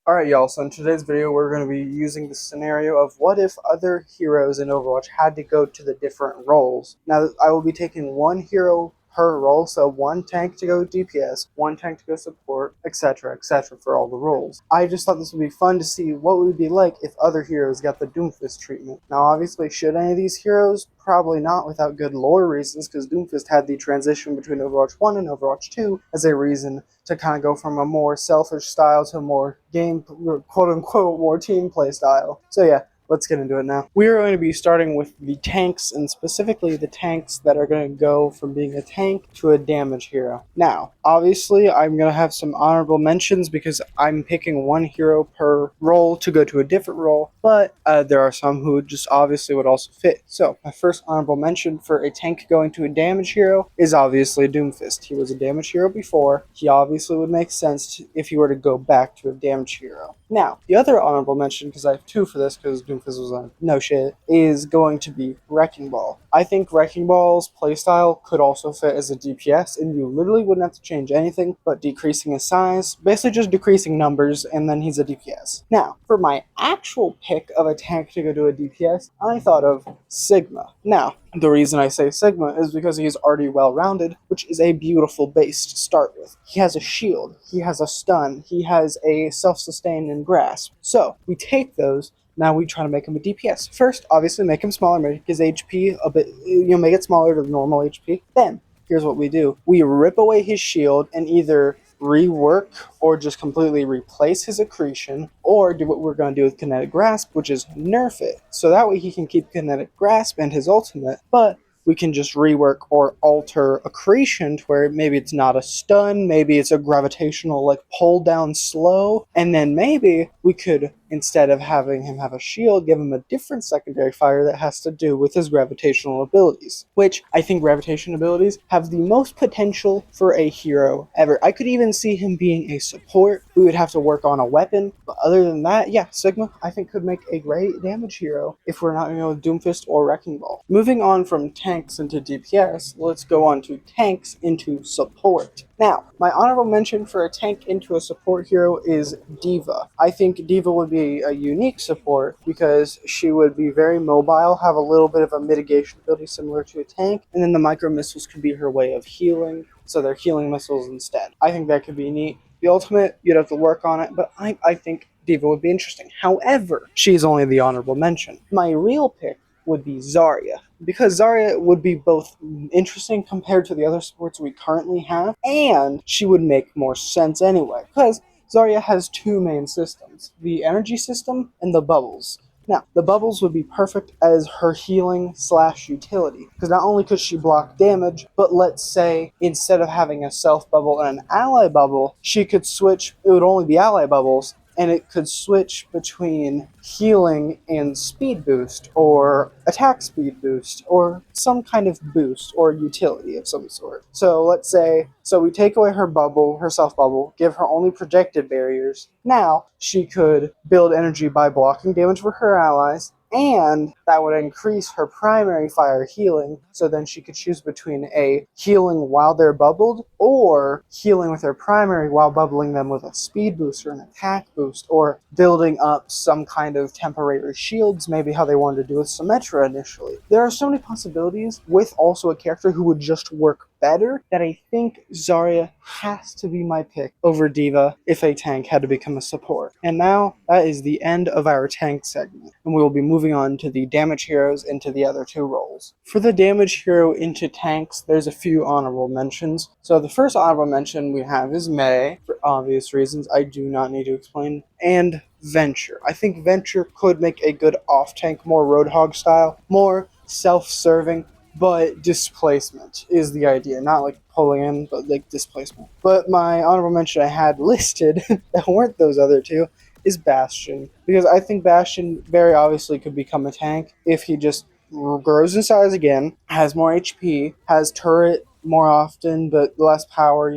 Alright y'all, so in today's video we're going to be using the scenario of what if other heroes in Overwatch had to go to the different roles. Now I will be taking one hero per role, so one tank to go DPS, one tank to go support, etc, etc for all the roles. I just thought this would be fun to see what it would be like if other heroes got the Doomfist treatment. Now obviously should any of these heroes? Probably not without good lore reasons, because Doomfist had the transition between Overwatch 1 and Overwatch 2 as a reason to kind of go from a more selfish style to a more game, quote-unquote, more team play style. So yeah, let's get into it now. We are going to be starting with the tanks, and specifically the tanks that are going to go from being a tank to a damage hero. Now, obviously, I'm going to have some honorable mentions because I'm picking one hero per role to go to a different role, but there are some who just obviously would also fit. So, my first honorable mention for a tank going to a damage hero is obviously Doomfist. He was a damage hero before. He obviously would make sense if he were to go back to a damage hero. Now, the other honorable mention, because I have two for this, because Doomfist was on no shit, is going to be Wrecking Ball. I think Wrecking Ball's playstyle could also fit as a DPS, and you literally wouldn't have to change anything but decreasing his size, basically just decreasing numbers, and then he's a DPS. Now, for my actual pick of a tank to go to a DPS, I thought of Sigma. Now, the reason I say Sigma is because he's already well-rounded, which is a beautiful base to start with. He has a shield, he has a stun, he has a self-sustain and grasp. So, we take those, now we try to make him a DPS. First, obviously make him smaller, make his HP a bit, make it smaller to the normal HP. Then, here's what we do. We rip away his shield and either rework or just completely replace his accretion, or do what we're going to do with Kinetic Grasp, which is nerf it. So that way he can keep Kinetic Grasp and his ultimate, but we can just rework or alter accretion to where maybe it's not a stun, maybe it's a gravitational like pull down slow, and then maybe we could, instead of having him have a shield, give him a different secondary fire that has to do with his gravitational abilities, which I think gravitation abilities have the most potential for a hero ever. I could even see him being a support. We would have to work on a weapon, but other than that, yeah, Sigma I think could make a great damage hero if we're not with Doomfist or Wrecking Ball. Moving on from tanks into DPS, let's go on to tanks into support. Now, my honorable mention for a tank into a support hero is D.Va. I think D.Va would be a unique support because she would be very mobile, have a little bit of a mitigation ability similar to a tank, and then the micro missiles could be her way of healing, so they're healing missiles instead. I think that could be neat. The ultimate, you'd have to work on it, but I think D.Va would be interesting. However, she's only the honorable mention. My real pick would be Zarya, because Zarya would be both interesting compared to the other supports we currently have, and she would make more sense anyway, because Zarya has two main systems, the energy system and the bubbles. Now, the bubbles would be perfect as her healing / utility, because not only could she block damage, but let's say instead of having a self bubble and an ally bubble, she could switch, it would only be ally bubbles, and it could switch between healing and speed boost, or attack speed boost, or some kind of boost or utility of some sort. So let's say, so we take away her bubble, her self bubble, give her only projected barriers. Now she could build energy by blocking damage for her allies, and that would increase her primary fire healing, so then she could choose between a healing while they're bubbled, or healing with her primary while bubbling them with a speed boost or an attack boost, or building up some kind of temporary shields, maybe how they wanted to do with Symmetra initially. There are so many possibilities with also a character who would just work better that I think Zarya has to be my pick over D.Va if a tank had to become a support. And now, that is the end of our tank segment, and we will be moving on to the damage heroes into the other two roles. For the damage hero into tanks, there's a few honorable mentions. So the first honorable mention we have is Mei, for obvious reasons I do not need to explain, and Venture. I think Venture could make a good off-tank, more Roadhog style, more self-serving, but displacement is the idea. Not like pulling in, but like displacement. But my honorable mention I had listed that weren't those other two is Bastion, because I think Bastion very obviously could become a tank if he just grows in size again, has more HP, has turret more often but less power,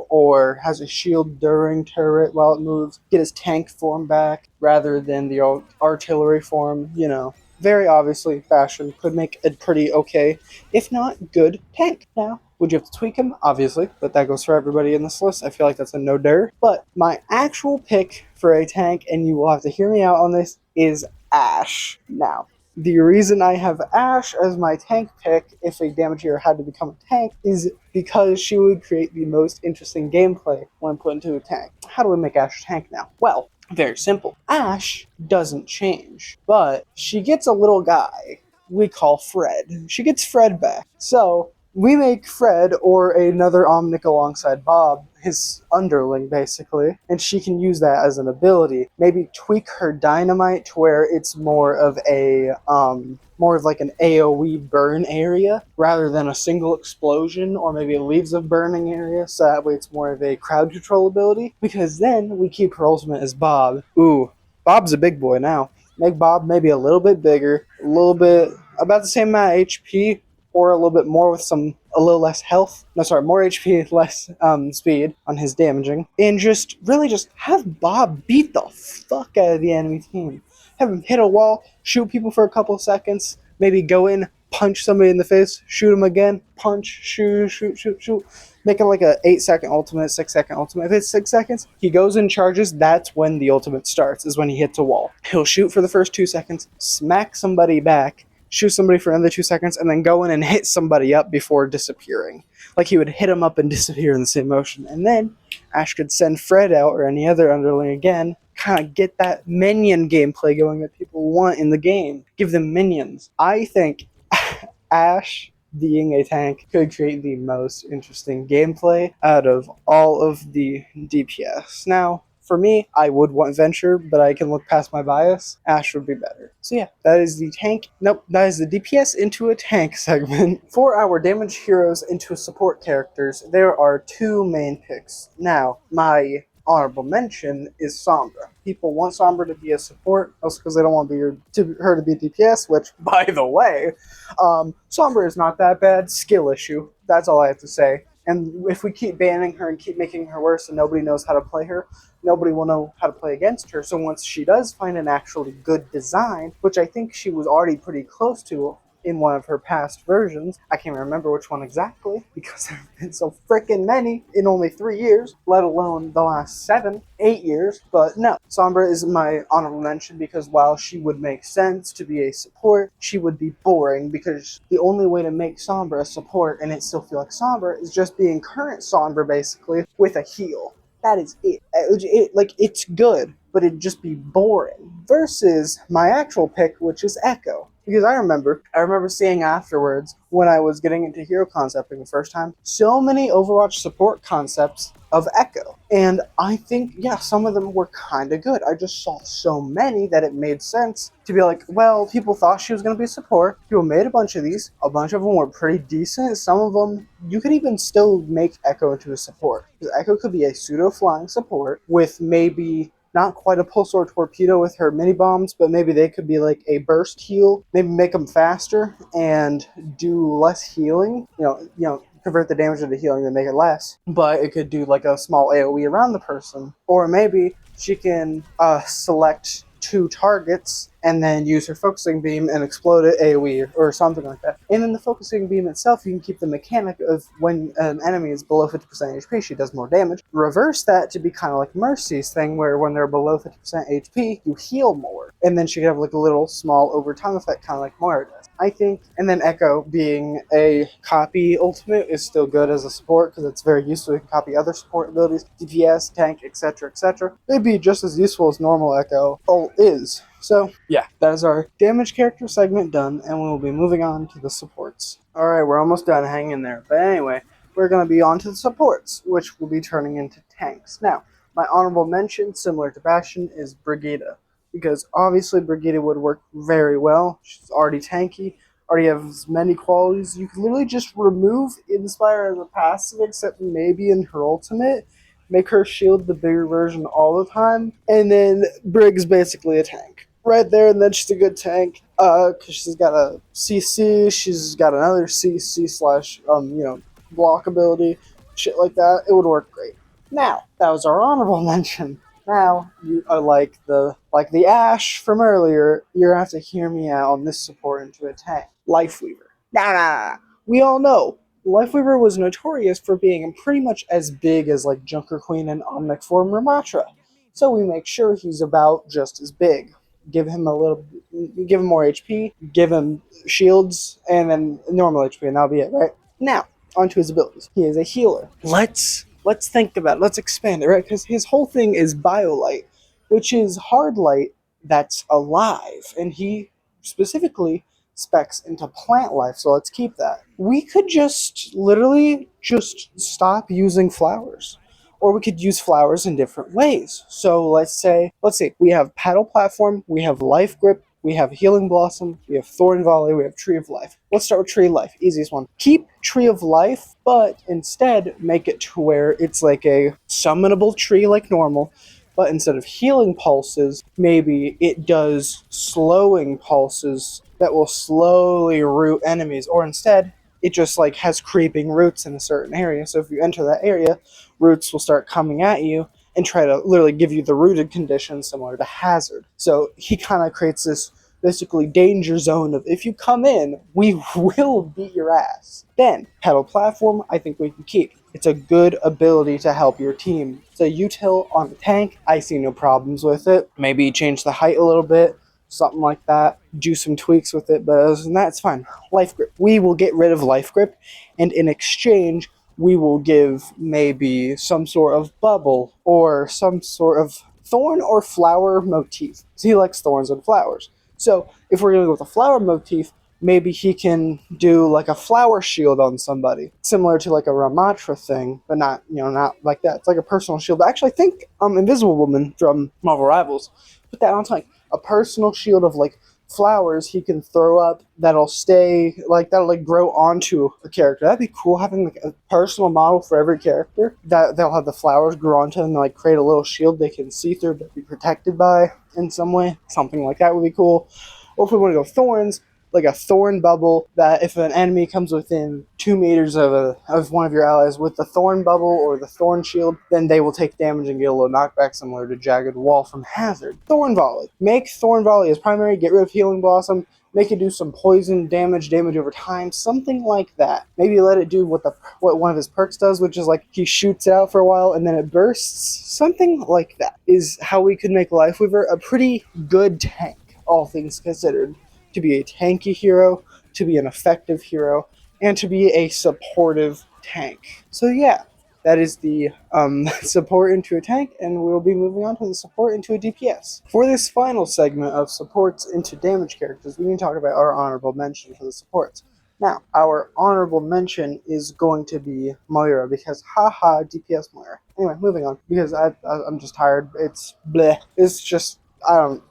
or has a shield during turret while it moves, get his tank form back rather than the artillery form, Very obviously, Bastion could make a pretty okay, if not good, tank. Now, would you have to tweak him? Obviously, but that goes for everybody in this list. I feel like that's a no-der. But my actual pick for for a tank, and you will have to hear me out on this, is Ashe. Now, the reason I have Ashe as my tank pick, if a damage hero had to become a tank, is because she would create the most interesting gameplay when put into a tank. How do we make Ashe a tank now? Well, very simple. Ashe doesn't change, but she gets a little guy we call Fred. She gets Fred back. So we make Fred or another Omnic alongside Bob, his underling basically, and she can use that as an ability. Maybe tweak her dynamite to where it's more of like an AoE burn area rather than a single explosion, or maybe it leaves a burning area, so that way it's more of a crowd control ability. Because then we keep her ultimate as Bob. Ooh, Bob's a big boy now. Make Bob maybe a little bit bigger, a little bit about the same amount of HP, or a little bit more with a little less health. No, sorry, more HP, less speed on his damaging, and just really just have Bob beat the fuck out of the enemy team. Have him hit a wall, shoot people for a couple seconds, maybe go in, punch somebody in the face, shoot him again, punch, shoot. Make it like a 8-second ultimate, 6-second ultimate. If it's 6 seconds, he goes in charges. That's when the ultimate starts, is when he hits a wall. He'll shoot for the first 2 seconds, smack somebody back, shoot somebody for another 2 seconds, and then go in and hit somebody up before disappearing. Like he would hit him up and disappear in the same motion. And then Ashe could send Fred out or any other underling again, kind of get that minion gameplay going that people want in the game. Give them minions. I think Ashe being a tank could create the most interesting gameplay out of all of the DPS. Now, for me, I would want Venture, but I can look past my bias. Ashe would be better. So yeah, that is the tank. Nope, that is the DPS into a tank segment. For our damage heroes into support characters, there are 2 main picks. Now, my honorable mention is Sombra. People want Sombra to be a support, also because they don't want her to be DPS, which, by the way, Sombra is not that bad. Skill issue. That's all I have to say. And if we keep banning her and keep making her worse and nobody knows how to play her, nobody will know how to play against her. So once she does find an actually good design, which I think she was already pretty close to in one of her past versions. I can't remember which one exactly, because there have been so freaking many in only 3 years, let alone the last 7, 8 years. But no, Sombra is my honorable mention because while she would make sense to be a support, she would be boring because the only way to make Sombra a support and it still feel like Sombra is just being current Sombra basically with a heal. That is it. It's good, but it'd just be boring. Versus my actual pick, which is Echo. Because I remember seeing afterwards, when I was getting into hero concepting the first time, so many Overwatch support concepts of Echo. And I think, yeah, some of them were kind of good. I just saw so many that it made sense to be like, well, people thought she was going to be support. People made a bunch of these. A bunch of them were pretty decent. Some of them, you could even still make Echo into a support. Because Echo could be a pseudo-flying support with maybe not quite a pulse or torpedo with her mini bombs, but maybe they could be like a burst heal, maybe make them faster and do less healing. Convert the damage into healing and make it less. But it could do like a small AoE around the person, or maybe she can select 2 targets and then use her focusing beam and explode it AoE or something like that. And in the focusing beam itself, you can keep the mechanic of when an enemy is below 50% HP, she does more damage. Reverse that to be kind of like Mercy's thing, where when they're below 50% HP, you heal more. And then she can have like a little small overtime effect, kind of like Moira does. I think, and then Echo being a copy ultimate is still good as a support because it's very useful. You can copy other support abilities, DPS, tank, etc., etc. They'd be just as useful as normal Echo ult is. So, yeah, that is our damage character segment done, and we'll be moving on to the supports. Alright, we're almost done. Hang in there. But anyway, we're going to be on to the supports, which will be turning into tanks. Now, my honorable mention, similar to Bastion, is Brigitte. Because obviously Brigitte would work very well. She's already tanky, already has many qualities. You can literally just remove Inspire as a passive, except maybe in her ultimate. Make her shield the bigger version all the time, and then Brig's basically a tank. Right there, and then she's a good tank, because she's got a CC, she's got another CC slash, block ability, shit like that. It would work great. Now, that was our honorable mention. Now, you are like the Ashe from earlier, you're gonna have to hear me out on this support into a tank. Lifeweaver. Nah. We all know Lifeweaver was notorious for being pretty much as big as like Junker Queen and Omnic Form Ramatra. so we make sure he's about just as big. Give him give him more HP, give him shields, and then normal HP, and that'll be it, right? Now, onto his abilities. He is a healer. Let's think about it. Let's expand it, right? Because his whole thing is BioLite, which is hard light that's alive, and he specifically specs into plant life, so let's keep that. We could just literally just stop using flowers. Or we could use flowers in different ways. So let's say we have Paddle Platform, we have Life Grip, we have Healing Blossom, we have Thorn Volley, we have Tree of Life. Let's start with Tree of Life, easiest one. Keep Tree of Life, but instead make it to where it's like a summonable tree like normal, but instead of healing pulses, maybe it does slowing pulses that will slowly root enemies, or instead it just like has creeping roots in a certain area. So if you enter that area, roots will start coming at you and try to literally give you the rooted condition similar to Hazard. So he kind of creates this basically danger zone of if you come in, we will beat your ass. Then, Pedal Platform, I think we can keep. It's a good ability to help your team. It's a util on the tank. I see no problems with it. Maybe change the height a little bit, something like that. Do some tweaks with it, but other than that, it's fine. Life Grip. We will get rid of Life Grip, and in exchange, we will give maybe some sort of bubble or some sort of thorn or flower motif. So he likes thorns and flowers. So if we're going to go with a flower motif, maybe he can do like a flower shield on somebody, similar to like a Ramatra thing, but not like that. It's like a personal shield. Actually, I think Invisible Woman from Marvel Rivals put that on like a personal shield of like flowers he can throw up that'll grow onto a character. That'd be cool, having like a personal model for every character that they'll have the flowers grow onto and like create a little shield they can see through but be protected by in some way. Something like that would be cool. Or if we want to go thorns, like a thorn bubble that if an enemy comes within 2 meters of one of your allies with the thorn bubble or the thorn shield, then they will take damage and get a little knockback similar to Jagged Wall from Hazard. Thorn Volley. Make Thorn Volley as primary, get rid of Healing Blossom, make it do some poison damage over time, something like that. Maybe let it do what one of his perks does, which is like he shoots it out for a while and then it bursts. Something like that is how we could make Lifeweaver a pretty good tank, all things considered. To be a tanky hero, to be an effective hero, and to be a supportive tank. So yeah, that is the support into a tank, and we'll be moving on to the support into a DPS. For this final segment of supports into damage characters, we need to talk about our honorable mention for the supports. Now, our honorable mention is going to be Moira, because haha, DPS Moira. Anyway, moving on, because I'm just tired. It's bleh. It's just, I don't,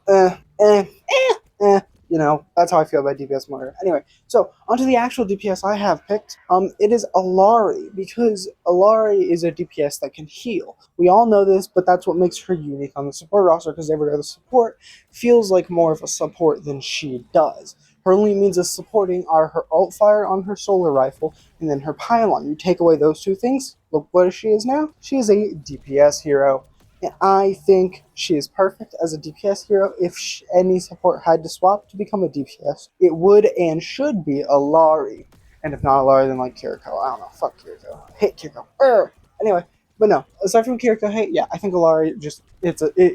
that's how I feel about DPS Moira. Anyway, so onto the actual DPS I have picked. It is Allari, because Allari is a DPS that can heal. We all know this, but that's what makes her unique on the support roster, because every other support feels like more of a support than she does. Her only means of supporting are her ult fire on her solar rifle, and then her pylon. You take away those two things, look what she is now. She is a DPS hero. And I think she is perfect as a DPS hero. If any support had to swap to become a DPS, it would and should be Allari. And if not Allari, then like Kiriko. I don't know. Fuck Kiriko. Hate Kiriko. Anyway, but no. Aside from Kiriko hate, yeah, I think Allari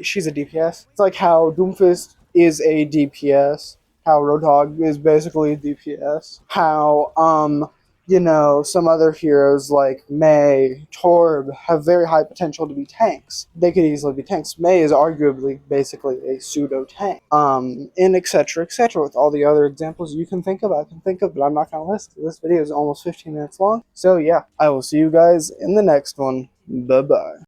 she's a DPS. It's like how Doomfist is a DPS. How Roadhog is basically a DPS. How some other heroes like Mei, Torb have very high potential to be tanks. They could easily be tanks. Mei is arguably basically a pseudo tank. And etc. with all the other examples you can think of. But I'm not gonna list. This video is almost 15 minutes long. So yeah, I will see you guys in the next one. Bye bye.